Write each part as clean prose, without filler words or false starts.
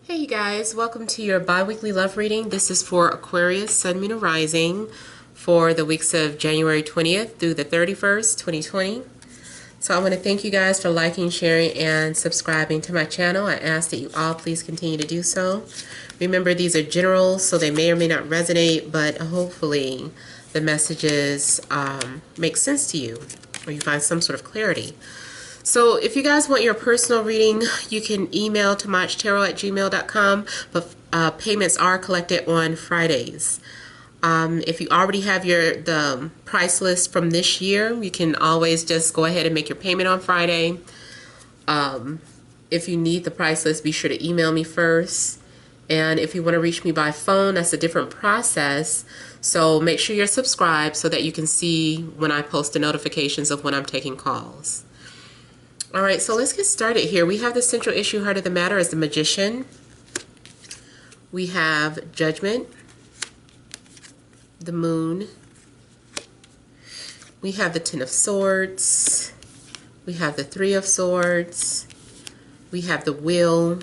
Hey you guys, welcome to your bi-weekly love reading. This is for Aquarius, Sun, Moon, and Rising for the weeks of January 20th through the 31st, 2020. So I want to thank you guys for liking, sharing, and subscribing to my channel. I ask that you all please continue to do so. Remember, these are general, so they may or may not resonate, but hopefully the messages make sense to you or you find some sort of clarity. So if you guys want your personal reading, you can email TemajTarot@gmail.com, but payments are collected on Fridays. If you already have the price list from this year, you can always just go ahead and make your payment on Friday. If you need the price list, be sure to email me first. And if you want to reach me by phone, that's a different process. So make sure you're subscribed so that you can see when I post the notifications of when I'm taking calls. All right, so let's get started here. We have the central issue, heart of the matter, as the Magician. We have Judgment, the Moon. We have the Ten of Swords. We have the Three of Swords. We have the Wheel.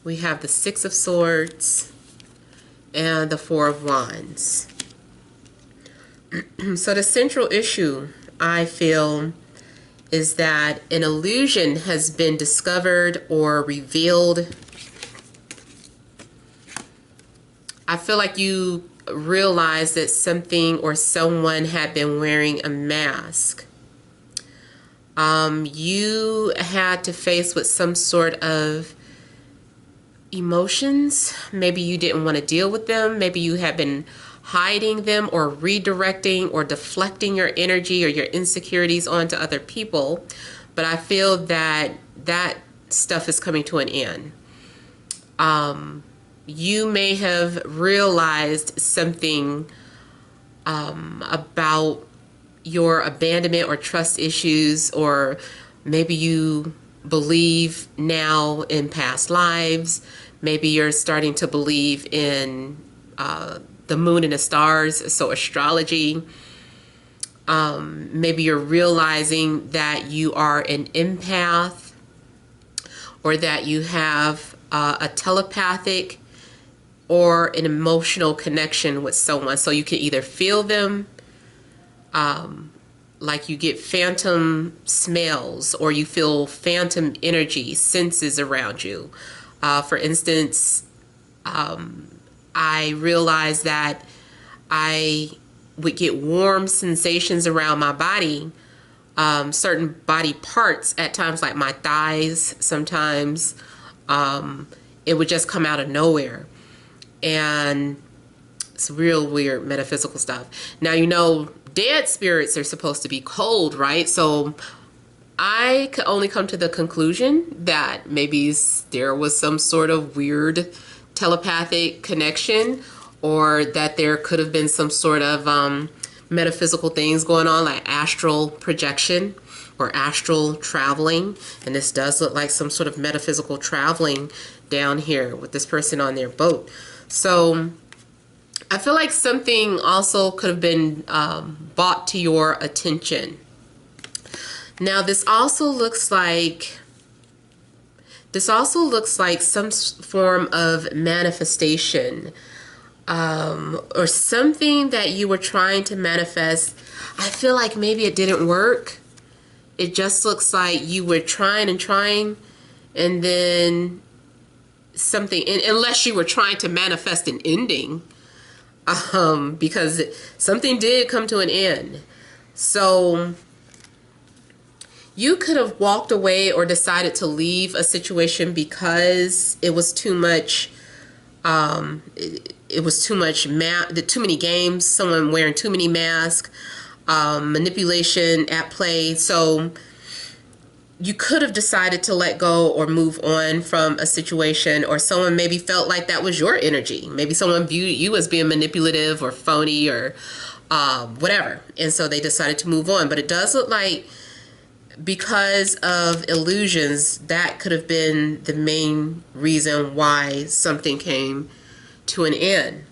We have the Six of Swords. And the Four of Wands. So the central issue, I feel, is that an illusion has been discovered or revealed. I feel like you realize that something or someone had been wearing a mask. You had to face with some sort of emotions. Maybe you didn't want to deal with them. Maybe you had been hiding them or redirecting or deflecting your energy or your insecurities onto other people. But I feel that that stuff is coming to an end. You may have realized something about your abandonment or trust issues, or maybe you believe now in past lives. Maybe you're starting to believe in the moon and the stars, so astrology. Maybe you're realizing that you are an empath, or that you have a telepathic or an emotional connection with someone. So you can either feel them, like you get phantom smells, or you feel phantom energy, senses around you. For instance, I realized that I would get warm sensations around my body, certain body parts at times, like my thighs. Sometimes it would just come out of nowhere. And it's real weird metaphysical stuff. Now, you know, dead spirits are supposed to be cold, right? So I could only come to the conclusion that maybe there was some sort of weird telepathic connection, or that there could have been some sort of metaphysical things going on, like astral projection or astral traveling. And this does look like some sort of metaphysical traveling down here with this person on their boat. So I feel like something also could have been brought to your attention. Now, this also looks like some form of manifestation, or something that you were trying to manifest. I feel like maybe it didn't work. It just looks like you were trying and trying, and then something, unless you were trying to manifest an ending, because something did come to an end. So you could have walked away or decided to leave a situation because it was too much. It was too much, too many games, someone wearing too many masks, manipulation at play. So you could have decided to let go or move on from a situation, or someone maybe felt like that was your energy. Maybe someone viewed you as being manipulative or phony or whatever. And so they decided to move on. But it does look like, because of illusions, that could have been the main reason why something came to an end.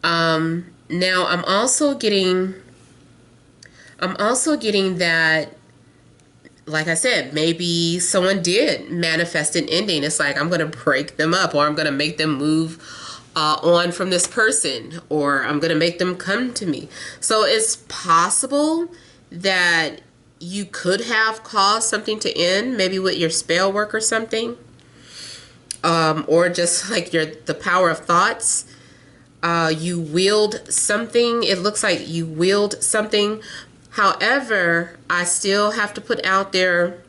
Now I'm also getting that, like I said, maybe someone did manifest an ending. It's like, I'm going to break them up, or I'm going to make them move on from this person, or I'm going to make them come to me. So it's possible that you could have caused something to end, maybe with your spell work or something, or just like the power of thoughts. You wield something. It looks like you wield something. However, I still have to put out there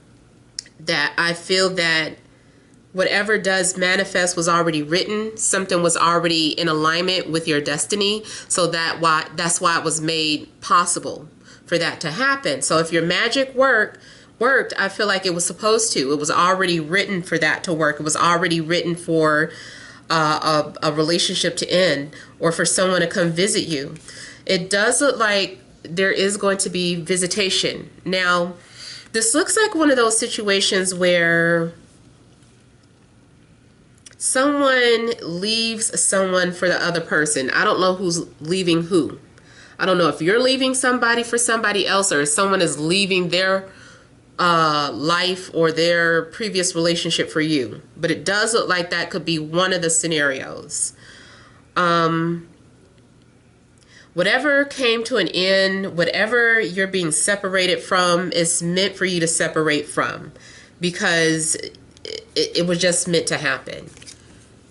that I feel that whatever does manifest was already written. Something was already in alignment with your destiny. So that's why it was made possible for that to happen. So if your magic worked, I feel like it was supposed to. It was already written for that to work. It was already written for a relationship to end, or for someone to come visit you. It does look like there is going to be visitation. Now, this looks like one of those situations where someone leaves someone for the other person. I don't know who's leaving who. I don't know if you're leaving somebody for somebody else, or if someone is leaving their life or their previous relationship for you. But it does look like that could be one of the scenarios. Whatever came to an end, whatever you're being separated from, is meant for you to separate from, because it was just meant to happen.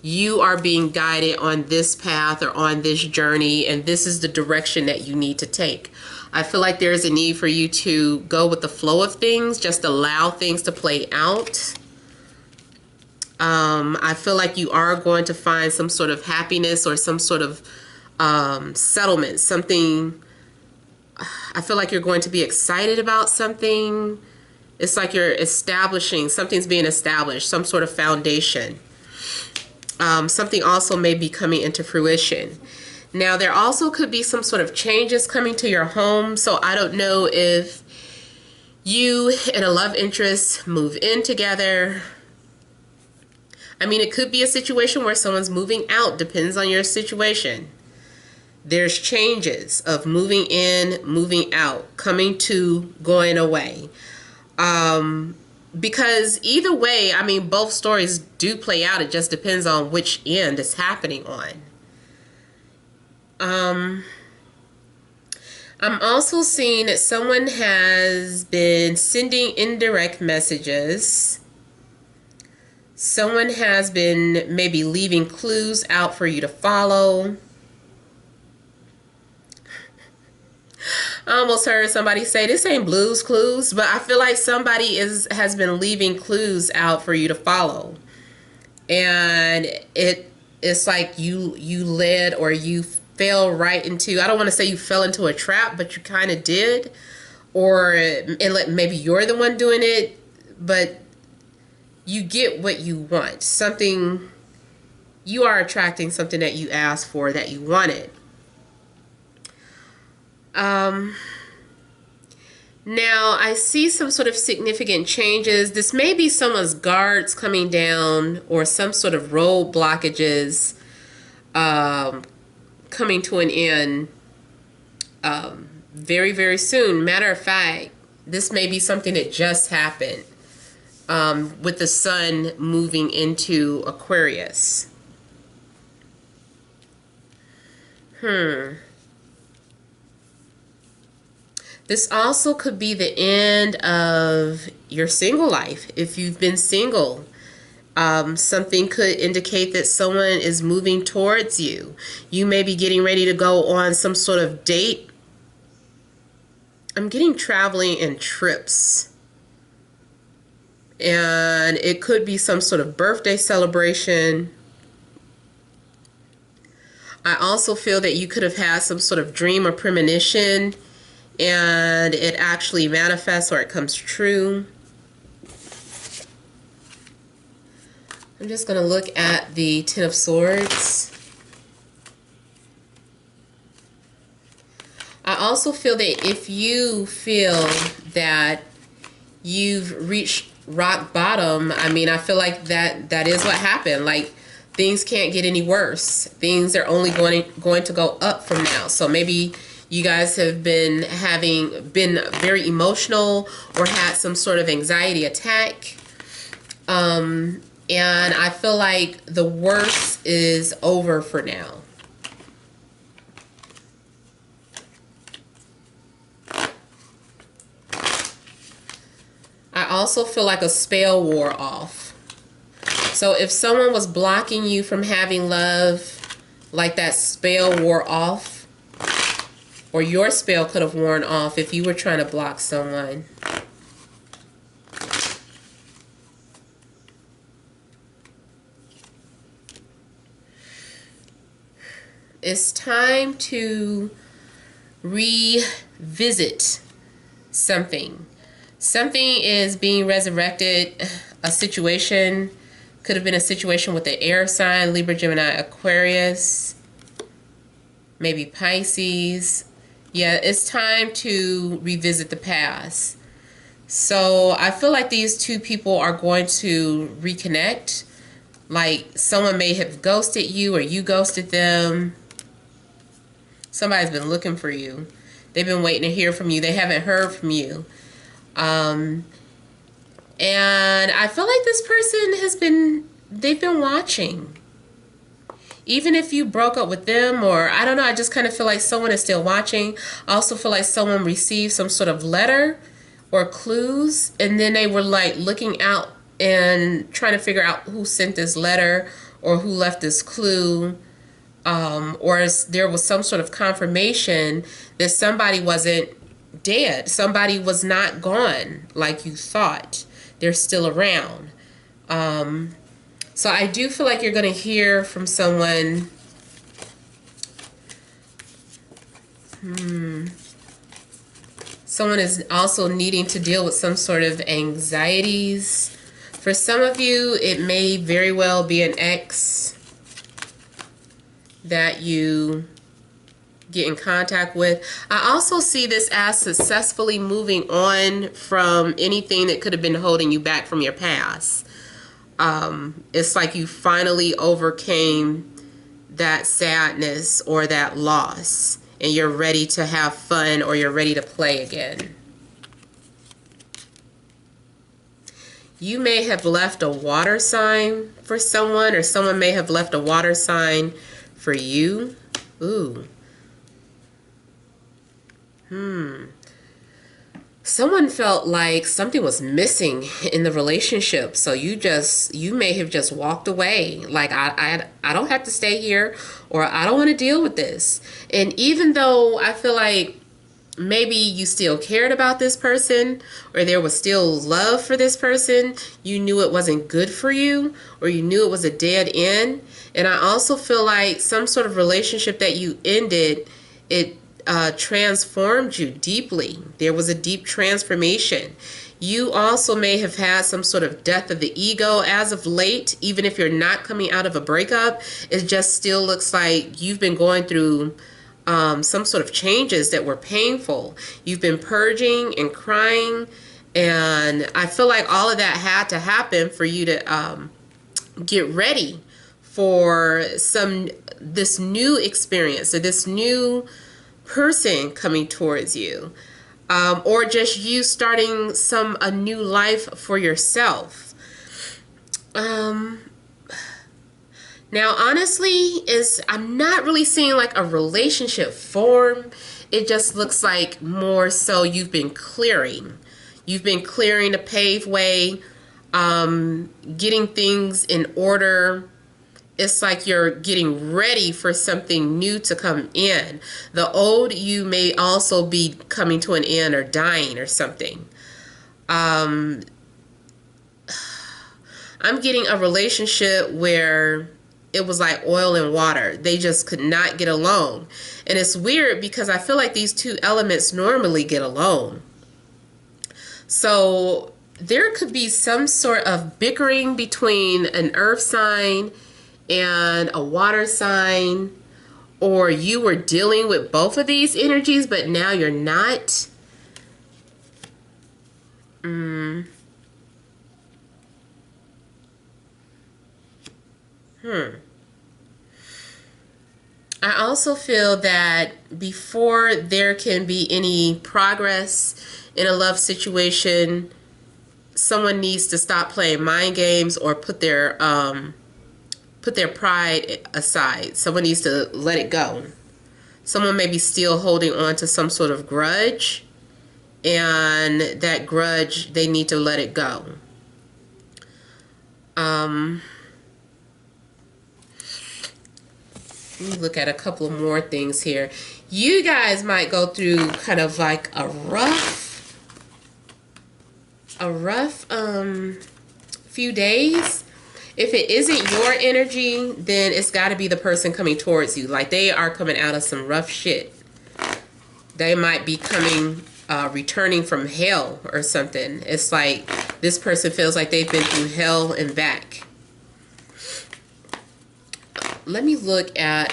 You are being guided on this path or on this journey, and this is the direction that you need to take. I feel like there's a need for you to go with the flow of things, just allow things to play out. I feel like you are going to find some sort of happiness or some sort of settlement, something. I feel like you're going to be excited about something. It's like you're establishing, something's being established, some sort of foundation. Something also may be coming into fruition. Now, there also could be some sort of changes coming to your home. So I don't know if you and a love interest move in together. I mean, it could be a situation where someone's moving out. Depends on your situation. There's changes of moving in, moving out, coming to, going away. Because either way, I mean, both stories do play out. It just depends on which end it's happening on. I'm also seeing that someone has been sending indirect messages. Someone has been maybe leaving clues out for you to follow. I almost heard somebody say, this ain't Blue's Clues, but I feel like somebody has been leaving clues out for you to follow. And it's like you led, or you fell right into, I don't want to say you fell into a trap, but you kind of did. Or maybe you're the one doing it, but you get what you want. Something, you are attracting something that you asked for, that you wanted. Now I see some sort of significant changes. This may be someone's guards coming down, or some sort of road blockages coming to an end very, very soon. Matter of fact, this may be something that just happened with the sun moving into Aquarius. This also could be the end of your single life. If you've been single, something could indicate that someone is moving towards you. You may be getting ready to go on some sort of date. I'm getting traveling and trips. And it could be some sort of birthday celebration. I also feel that you could have had some sort of dream or premonition, and it actually manifests, or it comes true. I'm just going to look at the Ten of Swords. I also feel that if you feel that you've reached rock bottom, I mean, I feel like that is what happened. Like, things can't get any worse. Things are only going to go up from now. So maybe You guys have been very emotional or had some sort of anxiety attack. And I feel like the worst is over for now. I also feel like a spell wore off. So if someone was blocking you from having love, like that spell wore off, or your spell could have worn off if you were trying to block someone. It's time to revisit something. Something is being resurrected. A situation could have been a situation with the air sign, Libra, Gemini, Aquarius, maybe Pisces. Yeah, it's time to revisit the past. So I feel like these two people are going to reconnect. Like someone may have ghosted you or you ghosted them. Somebody's been looking for you. They've been waiting to hear from you. They haven't heard from you. And I feel like this person they've been watching. Even if you broke up with them, or I don't know, I just kind of feel like someone is still watching. I also feel like someone received some sort of letter or clues, and then they were like looking out and trying to figure out who sent this letter or who left this clue. Or there was some sort of confirmation that somebody wasn't dead. Somebody was not gone like you thought. They're still around. So I do feel like you're going to hear from someone. Someone is also needing to deal with some sort of anxieties. For some of you, it may very well be an ex that you get in contact with. I also see this as successfully moving on from anything that could have been holding you back from your past. It's like you finally overcame that sadness or that loss, and you're ready to have fun, or you're ready to play again. You may have left a water sign for someone, or someone may have left a water sign for you. Ooh. Someone felt like something was missing in the relationship, so you may have just walked away. Like, I don't have to stay here, or I don't want to deal with this. And even though I feel like maybe you still cared about this person, or there was still love for this person, you knew it wasn't good for you, or you knew it was a dead end. And I also feel like some sort of relationship that you ended, it transformed you deeply. There was a deep transformation. You also may have had some sort of death of the ego as of late. Even if you're not coming out of a breakup, it just still looks like you've been going through some sort of changes that were painful. You've been purging and crying, and I feel like all of that had to happen for you to get ready for this new experience, or this new person coming towards you, or just you starting a new life for yourself. Now, honestly, I'm not really seeing like a relationship form. It just looks like more so you've been clearing. You've been clearing to pave way, getting things in order. It's like you're getting ready for something new to come in. The old you may also be coming to an end or dying or something. I'm getting a relationship where it was like oil and water. They just could not get along. And it's weird because I feel like these two elements normally get along. So there could be some sort of bickering between an earth sign and a water sign, or you were dealing with both of these energies, but now you're not. I also feel that before there can be any progress in a love situation, someone needs to stop playing mind games or put their pride aside. Someone needs to let it go. Someone may be still holding on to some sort of grudge, and that grudge, they need to let it go. Let me look at a couple of more things here. You guys might go through kind of like a rough few days. If it isn't your energy, then it's got to be the person coming towards you. Like they are coming out of some rough shit. They might be coming, returning from hell or something. It's like this person feels like they've been through hell and back. Let me look at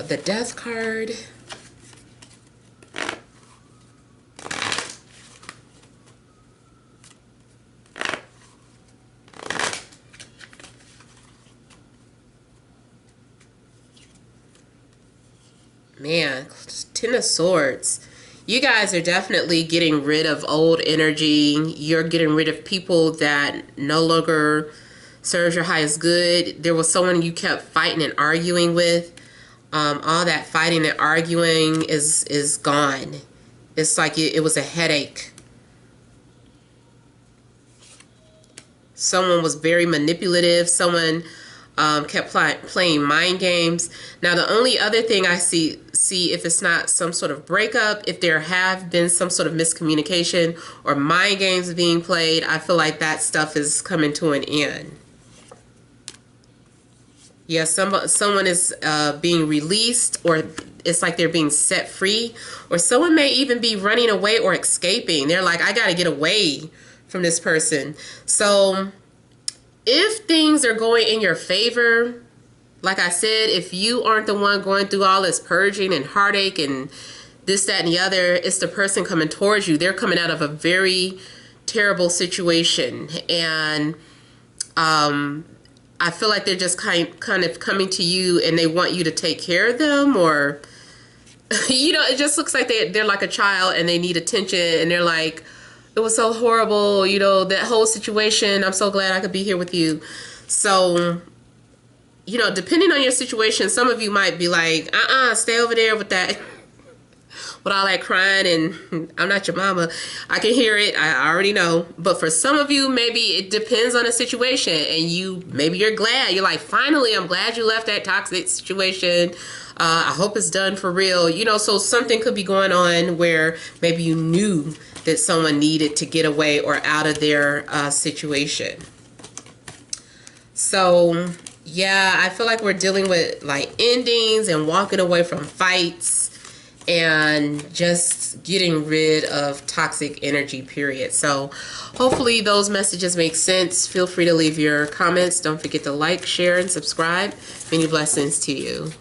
the Death card. Man, Ten of Swords. You guys are definitely getting rid of old energy. You're getting rid of people that no longer serves your highest good. There was someone you kept fighting and arguing with. All that fighting and arguing is gone. It's like it was a headache. Someone was very manipulative. Someone kept playing mind games. Now, the only other thing I see if it's not some sort of breakup, if there have been some sort of miscommunication or mind games being played, I feel like that stuff is coming to an end. Yeah, someone is being released, or it's like they're being set free, or someone may even be running away or escaping. They're like, I got to get away from this person. So if things are going in your favor, like I said, if you aren't the one going through all this purging and heartache and this, that, and the other, it's the person coming towards you. They're coming out of a very terrible situation. And I feel like they're just kind of coming to you and they want you to take care of them, or, you know, it just looks like they're like a child and they need attention, and they're like, it was so horrible, you know, that whole situation. I'm so glad I could be here with you. So, you know, depending on your situation, some of you might be like, stay over there with that, with all that crying, and I'm not your mama. I can hear it. I already know. But for some of you, maybe it depends on the situation, and maybe you're glad. You're like, finally, I'm glad you left that toxic situation. I hope it's done for real. You know, so something could be going on where maybe you knew that someone needed to get away or out of their situation. So yeah, I feel like we're dealing with like endings and walking away from fights and just getting rid of toxic energy, period. So hopefully those messages make sense. Feel free to leave your comments. Don't forget to like, share, and subscribe. Many blessings to you.